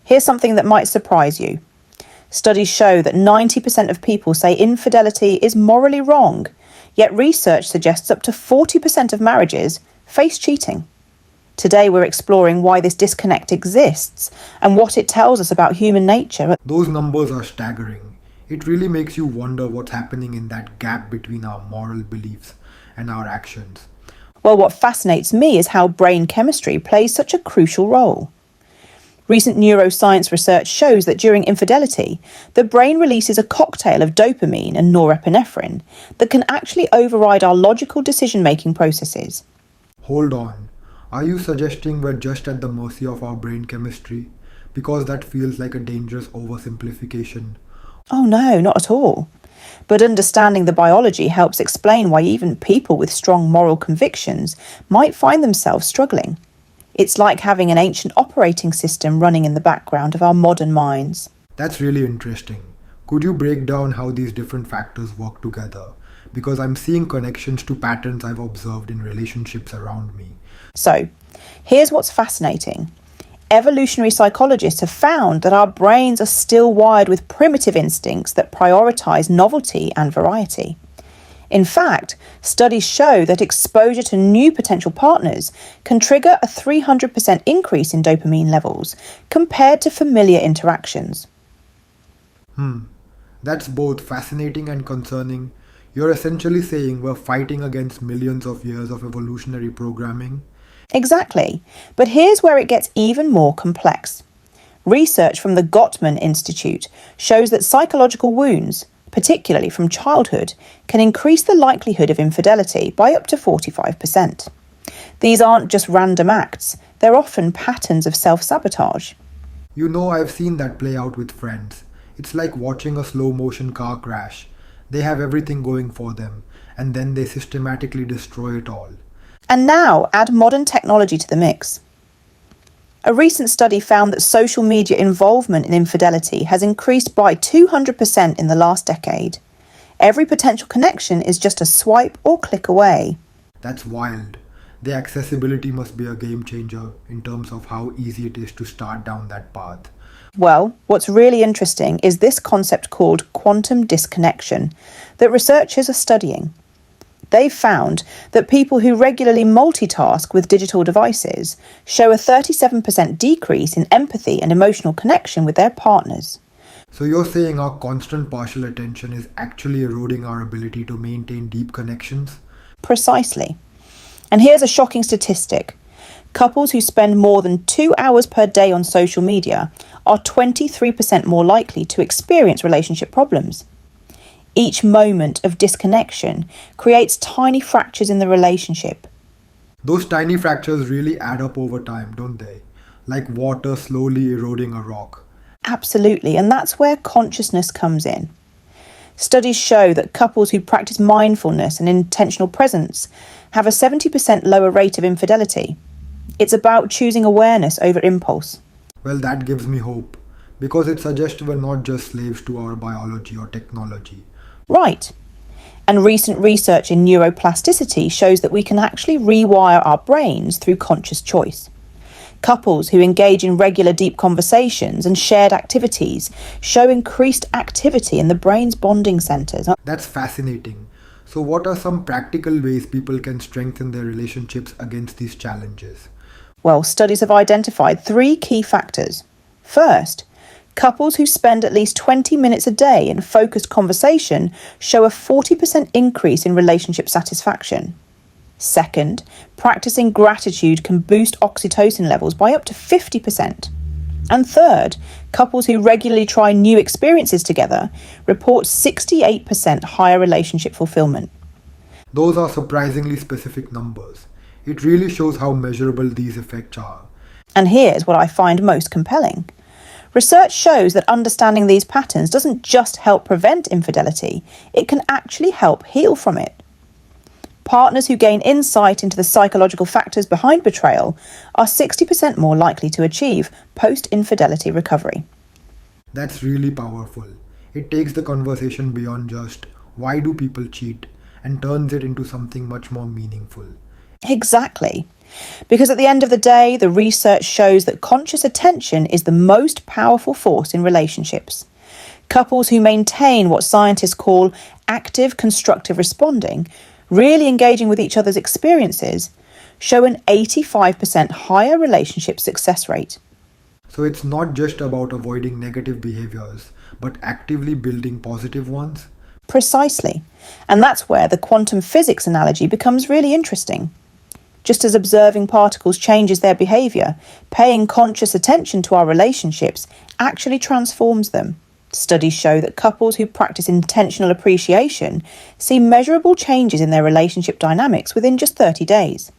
Here's something that might surprise you. Studies show that 90% of people say infidelity is morally wrong, yet research suggests up to 40% of marriages face cheating. Today we're exploring why this disconnect exists and what it tells us about human nature. Those numbers are staggering. It really makes you wonder what's happening in that gap between our moral beliefs and our actions. Well, what fascinates me is how brain chemistry plays such a crucial role. Recent neuroscience research shows that during infidelity, the brain releases a cocktail of dopamine and norepinephrine that can actually override our logical decision-making processes. Hold on. Are you suggesting we're just at the mercy of our brain chemistry? Because that feels like a dangerous oversimplification. Oh no, not at all. But understanding the biology helps explain why even people with strong moral convictions might find themselves struggling. It's like having an ancient operating system running in the background of our modern minds. That's really interesting. Could you break down how these different factors work together? Because I'm seeing connections to patterns I've observed in relationships around me. So, here's what's fascinating. Evolutionary psychologists have found that our brains are still wired with primitive instincts that prioritize novelty and variety. In fact, studies show that exposure to new potential partners can trigger a 300% increase in dopamine levels compared to familiar interactions. That's both fascinating and concerning. You're essentially saying we're fighting against millions of years of evolutionary programming. Exactly, but here's where it gets even more complex. Research from the Gottman Institute shows that psychological wounds, particularly from childhood, can increase the likelihood of infidelity by up to 45%. These aren't just random acts, they're often patterns of self-sabotage. You know, I've seen that play out with friends. It's like watching a slow-motion car crash. They have everything going for them, and then they systematically destroy it all. And now add modern technology to the mix. A recent study found that social media involvement in infidelity has increased by 200% in the last decade. Every potential connection is just a swipe or click away. That's wild. The accessibility must be a game changer in terms of how easy it is to start down that path. Well, what's really interesting is this concept called quantum disconnection that researchers are studying. They've found that people who regularly multitask with digital devices show a 37% decrease in empathy and emotional connection with their partners. So you're saying our constant partial attention is actually eroding our ability to maintain deep connections? Precisely. And here's a shocking statistic. Couples who spend more than 2 hours per day on social media are 23% more likely to experience relationship problems. Each moment of disconnection creates tiny fractures in the relationship. Those tiny fractures really add up over time, don't they? Like water slowly eroding a rock. Absolutely, and that's where consciousness comes in. Studies show that couples who practice mindfulness and intentional presence have a 70% lower rate of infidelity. It's about choosing awareness over impulse. Well, that gives me hope, because it suggests we're not just slaves to our biology or technology. Right. And recent research in neuroplasticity shows that we can actually rewire our brains through conscious choice. Couples who engage in regular deep conversations and shared activities show increased activity in the brain's bonding centers. That's fascinating. So what are some practical ways people can strengthen their relationships against these challenges? Well, studies have identified 3 key factors. First, couples who spend at least 20 minutes a day in focused conversation show a 40% increase in relationship satisfaction. Second, practicing gratitude can boost oxytocin levels by up to 50%. And third, couples who regularly try new experiences together report 68% higher relationship fulfillment. Those are surprisingly specific numbers. It really shows how measurable these effects are. And here's what I find most compelling. Research shows that understanding these patterns doesn't just help prevent infidelity, it can actually help heal from it. Partners who gain insight into the psychological factors behind betrayal are 60% more likely to achieve post-infidelity recovery. That's really powerful. It takes the conversation beyond just, why do people cheat, and turns it into something much more meaningful. Exactly. Because at the end of the day, the research shows that conscious attention is the most powerful force in relationships. Couples who maintain what scientists call active constructive responding, really engaging with each other's experiences, show an 85% higher relationship success rate. So it's not just about avoiding negative behaviors, but actively building positive ones. Precisely. And that's where the quantum physics analogy becomes really interesting. Just as observing particles changes their behaviour, paying conscious attention to our relationships actually transforms them. Studies show that couples who practice intentional appreciation see measurable changes in their relationship dynamics within just 30 days.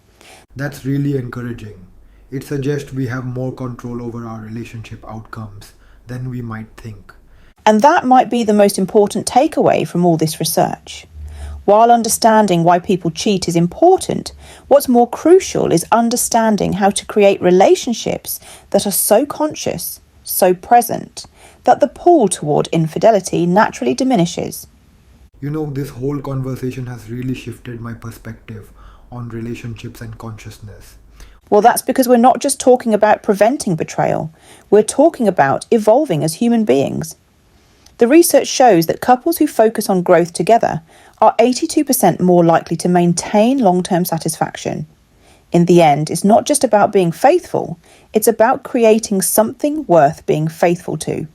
That's really encouraging. It suggests we have more control over our relationship outcomes than we might think. And that might be the most important takeaway from all this research. While understanding why people cheat is important, what's more crucial is understanding how to create relationships that are so conscious, so present, that the pull toward infidelity naturally diminishes. You know, this whole conversation has really shifted my perspective on relationships and consciousness. Well, that's because we're not just talking about preventing betrayal, we're talking about evolving as human beings. The research shows that couples who focus on growth together are 82% more likely to maintain long-term satisfaction. In the end, it's not just about being faithful, it's about creating something worth being faithful to.